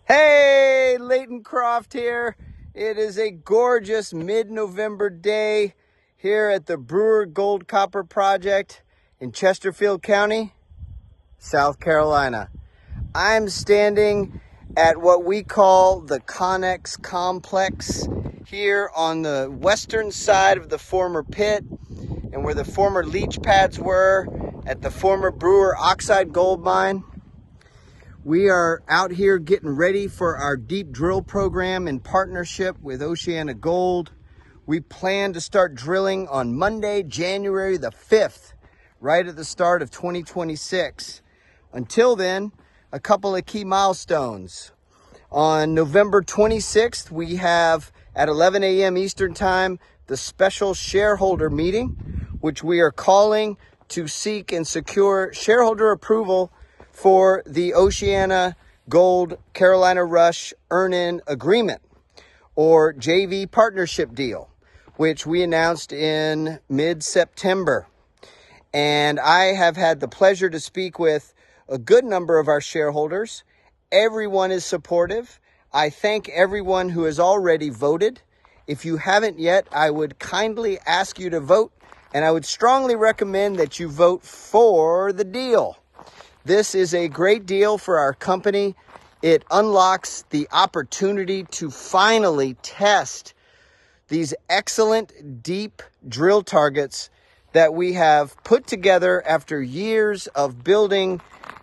Hey, Layton Croft here. It is a gorgeous mid-November day here at the Brewer Gold-Copper Project in Chesterfield County, South Carolina. I'm standing at what we call the Connex Complex here on the western side of the former pit and where the former leach pads were at the former Brewer Oxide Gold Mine. We are out here getting ready for our deep drill program in partnership with Oceana Gold. We plan to start drilling on Monday, January the 5th, right at the start of 2026. Until then, a couple of key milestones. On November 26th, we have at 11 a.m. Eastern Time, the special shareholder meeting, which we are calling to seek and secure shareholder approval for the Oceana Gold Carolina Rush earn-in agreement or JV partnership deal, which we announced in mid-September. And I have had the pleasure to speak with a good number of our shareholders. Everyone is supportive. I thank everyone who has already voted. If you haven't yet, I would kindly ask you to vote, and I would strongly recommend that you vote for the deal. This is a great deal for our company. It unlocks the opportunity to finally test these excellent deep drill targets that we have put together after years of building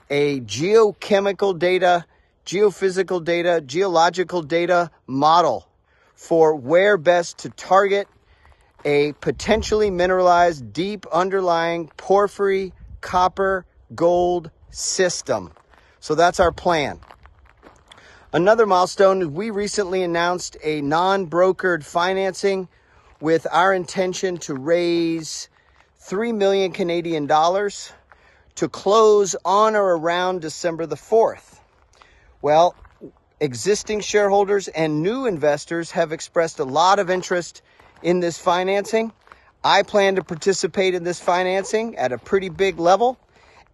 a geochemical data, geophysical data, geological data model for where best to target a potentially mineralized deep underlying porphyry, copper, gold system. So that's our plan. Another milestone is we recently announced a non-brokered financing with our intention to raise 3 million Canadian dollars to close on or around December the 4th. Well, existing shareholders and new investors have expressed a lot of interest in this financing. I plan to participate in this financing at a pretty big level,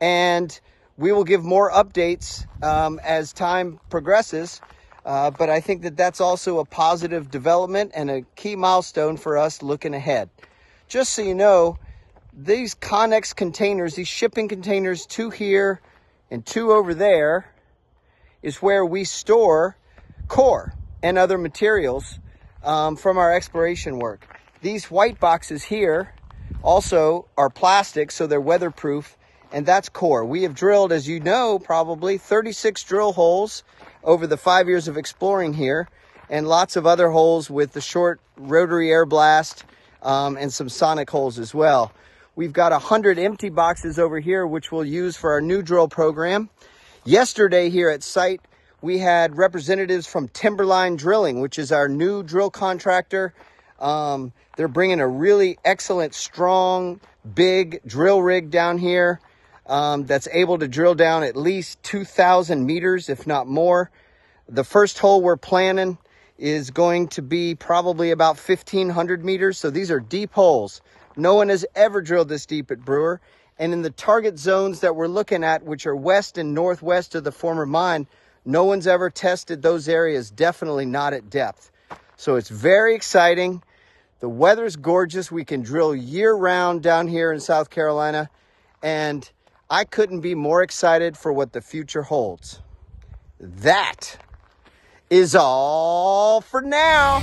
and we will give more updates as time progresses, but I think that that's also a positive development and a key milestone for us looking ahead. Just so you know, these Connex containers, these shipping containers, 2 here and 2 over there, is where we store core and other materials from our exploration work. These white boxes here also are plastic, so they're weatherproof, and that's core. We have drilled, as you know, probably 36 drill holes over the 5 years of exploring here, and lots of other holes with the short rotary air blast and some sonic holes as well. We've got 100 empty boxes over here, which we'll use for our new drill program. Yesterday here at site, we had representatives from Timberline Drilling, which is our new drill contractor. They're bringing a really excellent, strong, big drill rig down here that's able to drill down at least 2,000 meters, if not more. The first hole we're planning is going to be probably about 1,500 meters. So these are deep holes. No one has ever drilled this deep at Brewer. And in the target zones that we're looking at, which are west and northwest of the former mine, no one's ever tested those areas, definitely not at depth. So it's very exciting. The weather's gorgeous. We can drill year-round down here in South Carolina, and I couldn't be more excited for what the future holds. That is all for now.